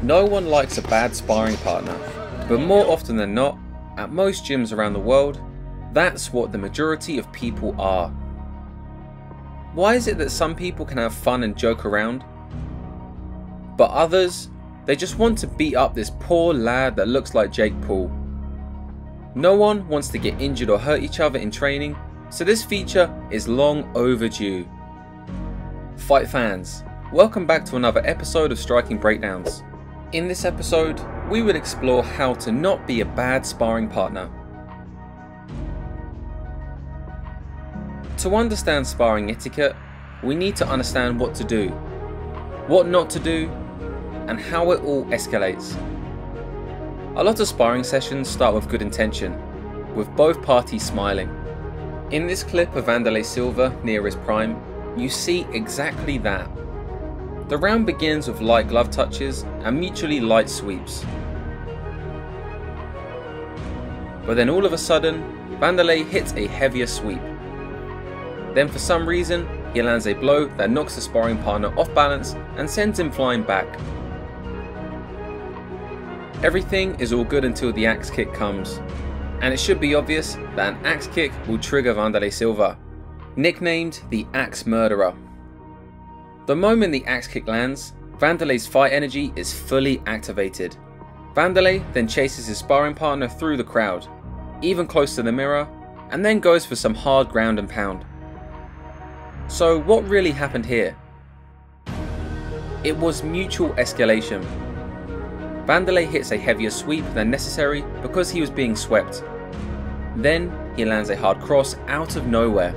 No one likes a bad sparring partner, but more often than not, at most gyms around the world, that's what the majority of people are. Why is it that some people can have fun and joke around, but others, they just want to beat up this poor lad that looks like Jake Paul? No one wants to get injured or hurt each other in training, so this feature is long overdue. Fight fans, welcome back to another episode of Striking Breakdowns. In this episode, we will explore how to not be a bad sparring partner. To understand sparring etiquette, we need to understand what to do, what not to do, and how it all escalates. A lot of sparring sessions start with good intention, with both parties smiling. In this clip of Wanderlei Silva near his prime, you see exactly that. The round begins with light glove touches and mutually light sweeps. But then all of a sudden, Wanderlei hits a heavier sweep. Then for some reason, he lands a blow that knocks the sparring partner off balance and sends him flying back. Everything is all good until the axe kick comes. And it should be obvious that an axe kick will trigger Wanderlei Silva, nicknamed the Axe Murderer. The moment the axe kick lands, Wanderlei's fight energy is fully activated. Wanderlei then chases his sparring partner through the crowd, even close to the mirror, and then goes for some hard ground and pound. So what really happened here? It was mutual escalation. Wanderlei hits a heavier sweep than necessary because he was being swept. Then he lands a hard cross out of nowhere.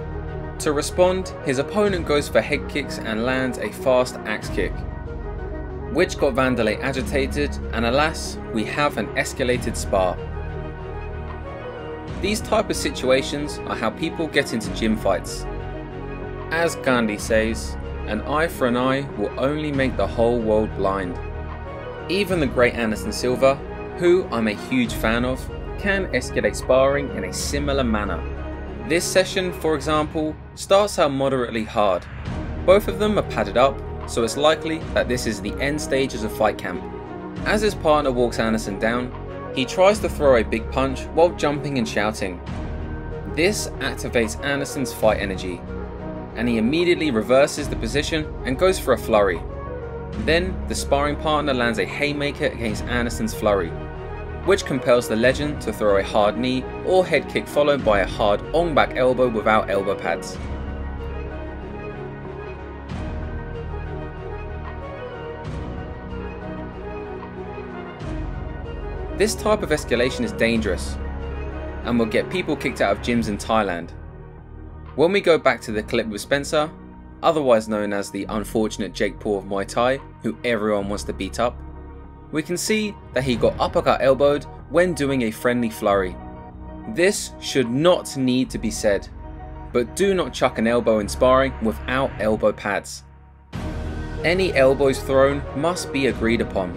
To respond, his opponent goes for head kicks and lands a fast axe kick, which got Wanderlei agitated, and alas, we have an escalated spar. These type of situations are how people get into gym fights. As Gandhi says, an eye for an eye will only make the whole world blind. Even the great Anderson Silva, who I'm a huge fan of, can escalate sparring in a similar manner. This session, for example, starts out moderately hard. Both of them are padded up, so it's likely that this is the end stages of fight camp. As his partner walks Anderson down, he tries to throw a big punch while jumping and shouting. This activates Anderson's fight energy, and he immediately reverses the position and goes for a flurry. Then the sparring partner lands a haymaker against Anderson's flurry, which compels the legend to throw a hard knee or head kick followed by a hard on-back elbow without elbow pads. This type of escalation is dangerous and will get people kicked out of gyms in Thailand. When we go back to the clip with Spencer, otherwise known as the unfortunate Jake Paul of Muay Thai, who everyone wants to beat up, we can see that he got uppercut elbowed when doing a friendly flurry. This should not need to be said, but do not chuck an elbow in sparring without elbow pads. Any elbows thrown must be agreed upon.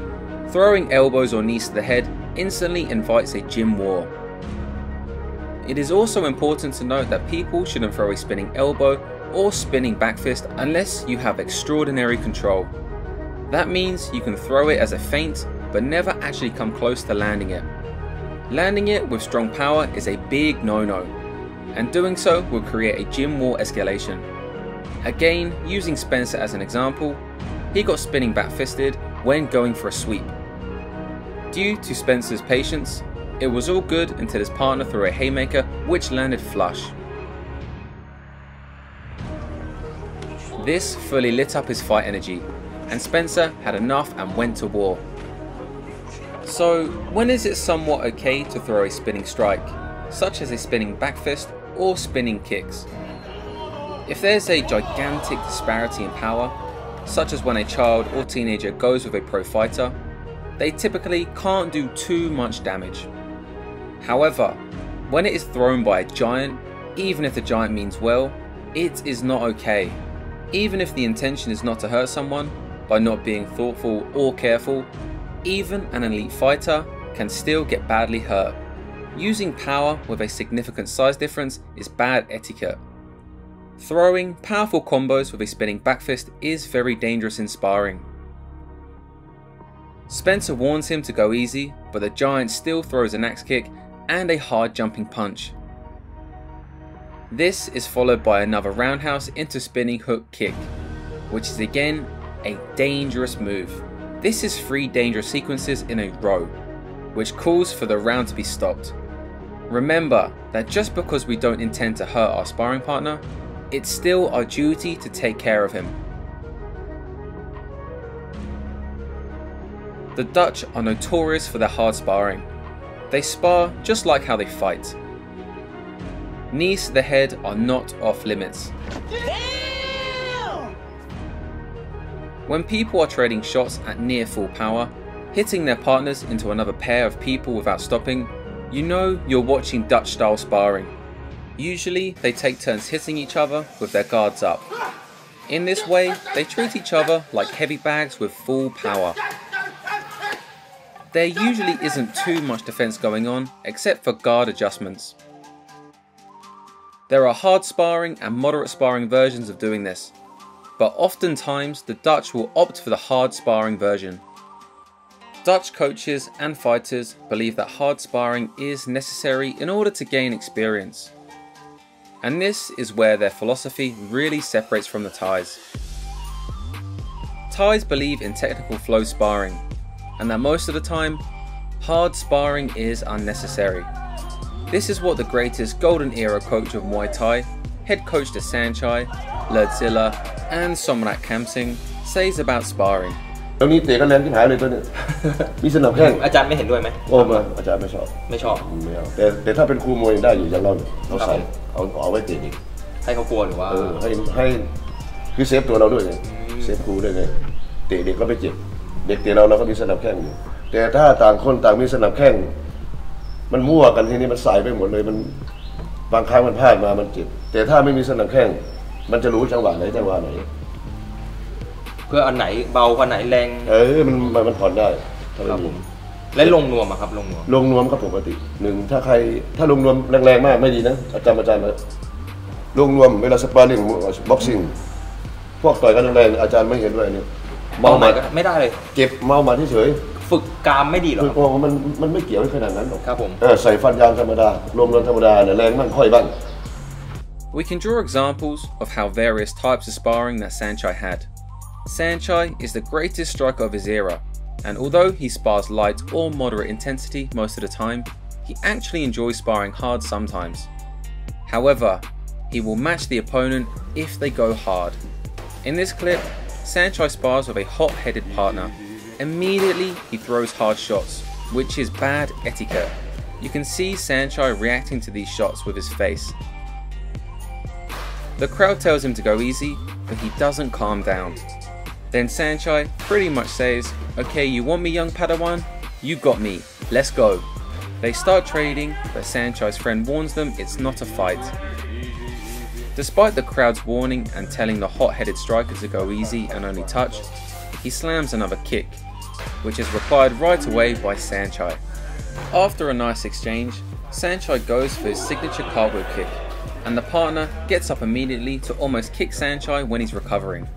Throwing elbows or knees to the head instantly invites a gym war. It is also important to note that people shouldn't throw a spinning elbow or spinning back fist unless you have extraordinary control. That means you can throw it as a feint, but never actually come close to landing it. Landing it with strong power is a big no-no, and doing so will create a gym war escalation. Again, using Spencer as an example, he got spinning back fisted when going for a sweep. Due to Spencer's patience, it was all good until his partner threw a haymaker which landed flush. This fully lit up his fight energy, and Spencer had enough and went to war. So when is it somewhat okay to throw a spinning strike, such as a spinning back fist or spinning kicks? If there's a gigantic disparity in power, such as when a child or teenager goes with a pro fighter, they typically can't do too much damage. However, when it is thrown by a giant, even if the giant means well, it is not okay. Even if the intention is not to hurt someone, by not being thoughtful or careful, even an elite fighter can still get badly hurt. Using power with a significant size difference is bad etiquette. Throwing powerful combos with a spinning back fist is very dangerous in sparring. Spencer warns him to go easy, but the giant still throws an axe kick and a hard jumping punch. This is followed by another roundhouse into spinning hook kick, which is again a dangerous move. This is 3 dangerous sequences in a row, which calls for the round to be stopped. Remember that just because we don't intend to hurt our sparring partner, it's still our duty to take care of him. The Dutch are notorious for their hard sparring. They spar just like how they fight. Knees to the head are not off limits. Damn! When people are trading shots at near full power, hitting their partners into another pair of people without stopping, you know you're watching Dutch style sparring. Usually they take turns hitting each other with their guards up. In this way, they treat each other like heavy bags with full power. There usually isn't too much defense going on except for guard adjustments. There are hard sparring and moderate sparring versions of doing this, but oftentimes the Dutch will opt for the hard sparring version. Dutch coaches and fighters believe that hard sparring is necessary in order to gain experience. And this is where their philosophy really separates from the Thais. Thais believe in technical flow sparring, and that most of the time, hard sparring is unnecessary. This is what the greatest golden era coach of Muay Thai, head coach to Saenchai, Lerdzilla and Somrat Kamsing says about sparring. ตรงนี้เตะกันแรงที่หายเลยตัวนี้ มีสนับแข้ง อาจารย์ไม่เห็นด้วยไหม โอ้มาอาจารย์ไม่ชอบ ไม่ชอบ ไม่เอาแต่ถ้าเป็นครูมวยได้อยู่อย่างเราเนี่ยเราใส่เอาไว้เตะเด็ก ให้เขากลัวหรือว่า ให้คือเซฟตัวเราด้วยไงเซฟครูด้วยไงเตะเด็กก็ไม่เจ็บเด็กเตะเราก็มีสนับแข้งอยู่แต่ถ้าต่างคนต่างมีสนับแข้งมันมั่วกันทีนี้มันสายไปหมดเลยมันบางครั้งมันพลาดมามันเจ็บแต่ถ้าไม่มีสนับแข้งมันจะรู้จังหวะไหนจังหวะไหนเพื่ออันไหนเบาอันไหนแรงมันผ่อนได้ครับผมและลงนวมอะครับลงนวมก็ปกติหนึ่งถ้าลงนวมแรงๆมากไม่ดีนะอาจารย์มาลงนวมเวลาสปาร์ริ่งบ็อกซิ่งพวกต่อยกันแรงๆอาจารย์ไม่เห็นด้วยนี่เมาหมัดไม่ได้เลยเก็บเมาหมัดเฉยฝึกกามไม่ดีหรอโอ้มันไม่เกี่ยวขนาดนั้นหรอกครับผมใส่ฟันยางธรรมดาลงนวมธรรมดาเนี่ยแรงบ้างค่อยบ้าง We can draw examples of how various types of sparring that Saenchai had. Saenchai is the greatest striker of his era, and although he spars light or moderate intensity most of the time, he actually enjoys sparring hard sometimes. However, he will match the opponent if they go hard. In this clip, Saenchai spars with a hot-headed partner. Immediately he throws hard shots, which is bad etiquette. You can see Saenchai reacting to these shots with his face. The crowd tells him to go easy, but he doesn't calm down. Then Saenchai pretty much says, "Okay, you want me, young Padawan? You got me, let's go." They start trading, but Saenchai's friend warns them it's not a fight. Despite the crowd's warning and telling the hot-headed striker to go easy and only touch, he slams another kick, which is replied right away by Saenchai. After a nice exchange, Saenchai goes for his signature cartwheel kick, and the partner gets up immediately to almost kick Saenchai when he's recovering.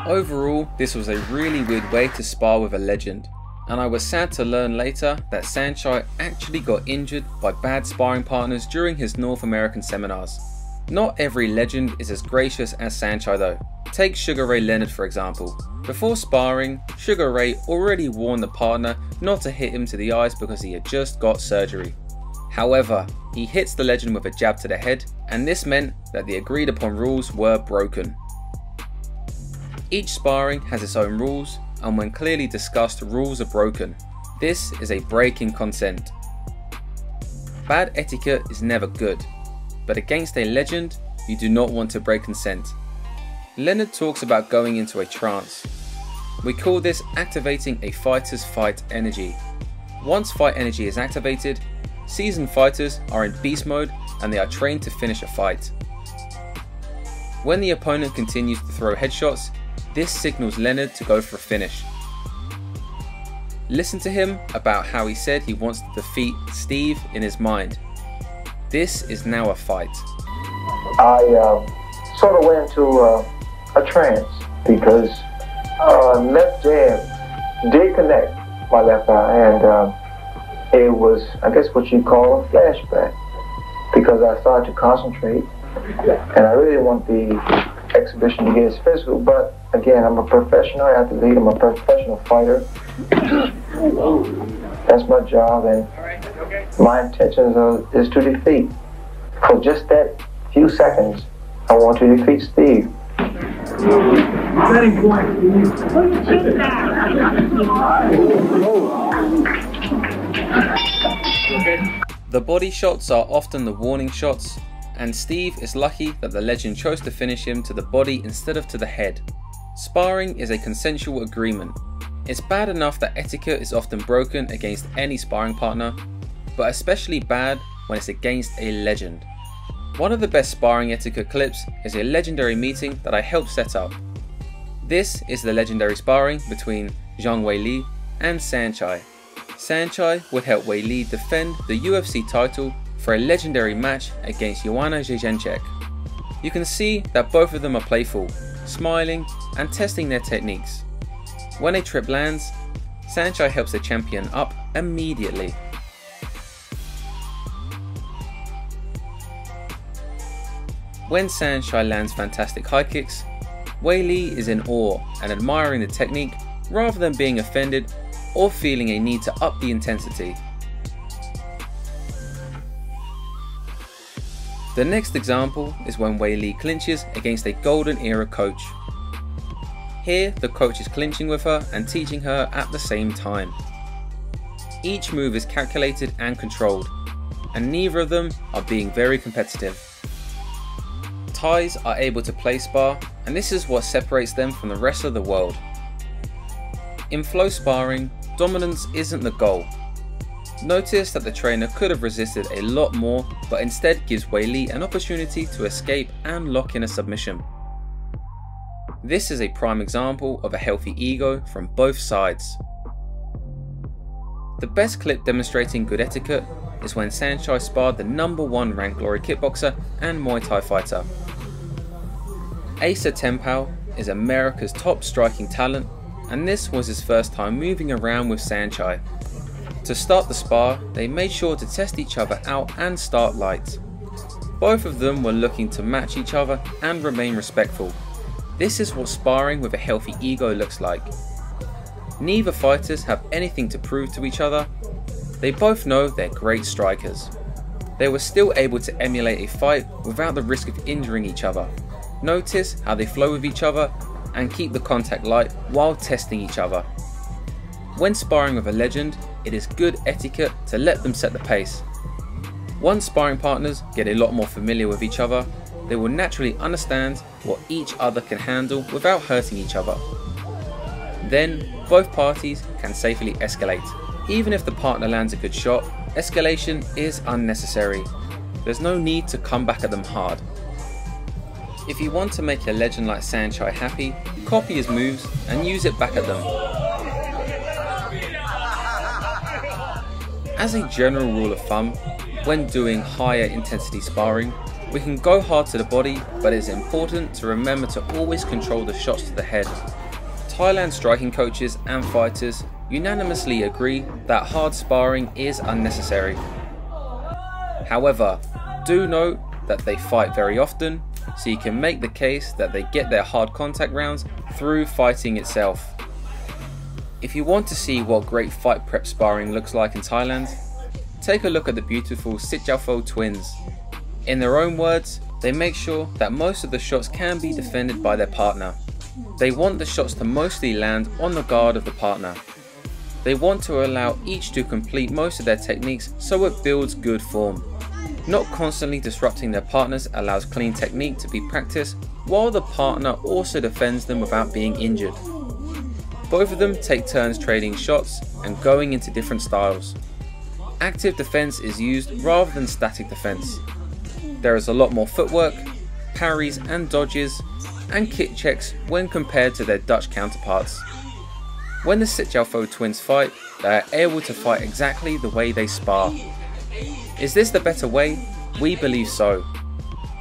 Overall, this was a really weird way to spar with a legend, and I was sad to learn later that Saenchai actually got injured by bad sparring partners during his North American seminars. Not every legend is as gracious as Saenchai though. Take Sugar Ray Leonard for example. Before sparring, Sugar Ray already warned the partner not to hit him to the eyes because he had just got surgery. However, he hits the legend with a jab to the head, and this meant that the agreed upon rules were broken. Each sparring has its own rules, and when clearly discussed, rules are broken. This is a break in consent. Bad etiquette is never good, but against a legend, you do not want to break consent. Leonard talks about going into a trance. We call this activating a fighter's fight energy. Once fight energy is activated, seasoned fighters are in beast mode and they are trained to finish a fight. When the opponent continues to throw headshots, this signals Leonard to go for a finish. Listen to him about how he said he wants to defeat Steve in his mind. This is now a fight. I sort of went into a trance because left jab did connect my left eye, and it was, I guess, what you call a flashback, because I started to concentrate, and I really didn't want the exhibition to get as physical, but again, I'm a professional athlete, I'm a professional fighter. That's my job, and my intentions is to defeat. For just that few seconds, I want to defeat Steve. The body shots are often the warning shots, and Steve is lucky that the legend chose to finish him to the body instead of to the head. Sparring is a consensual agreement. It's bad enough that etiquette is often broken against any sparring partner, but especially bad when it's against a legend. One of the best sparring etiquette clips is a legendary meeting that I helped set up. This is the legendary sparring between Zhang Weili and Saenchai. Saenchai would help Weili defend the UFC title for a legendary match against Joanna Jędrzejczyk. You can see that both of them are playful, smiling and testing their techniques. When a trip lands, Saenchai helps the champion up immediately. When Saenchai lands fantastic high kicks, Weili is in awe and admiring the technique rather than being offended or feeling a need to up the intensity. The next example is when Weili clinches against a golden era coach. Here the coach is clinching with her and teaching her at the same time. Each move is calculated and controlled, and neither of them are being very competitive. Thais are able to play spar, and this is what separates them from the rest of the world. In flow sparring, dominance isn't the goal. Notice that the trainer could have resisted a lot more, but instead gives Weili an opportunity to escape and lock in a submission. This is a prime example of a healthy ego from both sides. The best clip demonstrating good etiquette is when Saenchai sparred the #1 ranked glory kickboxer and Muay Thai fighter. Asa Tempao is America's top striking talent, and this was his first time moving around with Saenchai. To start the spar, they made sure to test each other out and start light. Both of them were looking to match each other and remain respectful. This is what sparring with a healthy ego looks like. Neither fighters have anything to prove to each other. They both know they're great strikers. They were still able to emulate a fight without the risk of injuring each other. Notice how they flow with each other and keep the contact light while testing each other. When sparring with a legend, it is good etiquette to let them set the pace. Once sparring partners get a lot more familiar with each other, they will naturally understand what each other can handle without hurting each other. Then, both parties can safely escalate. Even if the partner lands a good shot, escalation is unnecessary. There's no need to come back at them hard. If you want to make a legend like Saenchai happy, copy his moves and use it back at them. As a general rule of thumb, when doing higher intensity sparring, we can go hard to the body, but it's important to remember to always control the shots to the head. Thailand striking coaches and fighters unanimously agree that hard sparring is unnecessary. However, do note that they fight very often, so you can make the case that they get their hard contact rounds through fighting itself. If you want to see what great fight prep sparring looks like in Thailand, take a look at the beautiful Sitjalfo twins. In their own words, they make sure that most of the shots can be defended by their partner. They want the shots to mostly land on the guard of the partner. They want to allow each to complete most of their techniques so it builds good form. Not constantly disrupting their partners allows clean technique to be practiced, while the partner also defends them without being injured. Both of them take turns trading shots and going into different styles. Active defense is used rather than static defense. There is a lot more footwork, parries and dodges, and kick checks when compared to their Dutch counterparts. When the Sitjalfo twins fight, they are able to fight exactly the way they spar. Is this the better way? We believe so.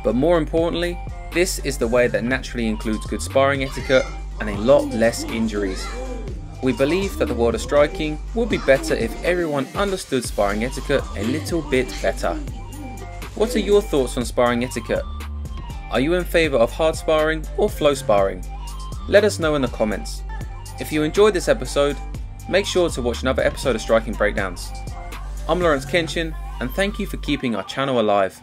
But more importantly, this is the way that naturally includes good sparring etiquette and a lot less injuries. We believe that the world of striking would be better if everyone understood sparring etiquette a little bit better. What are your thoughts on sparring etiquette? Are you in favour of hard sparring or flow sparring? Let us know in the comments. If you enjoyed this episode, make sure to watch another episode of Striking Breakdowns. I'm Lawrence Kenshin, and thank you for keeping our channel alive.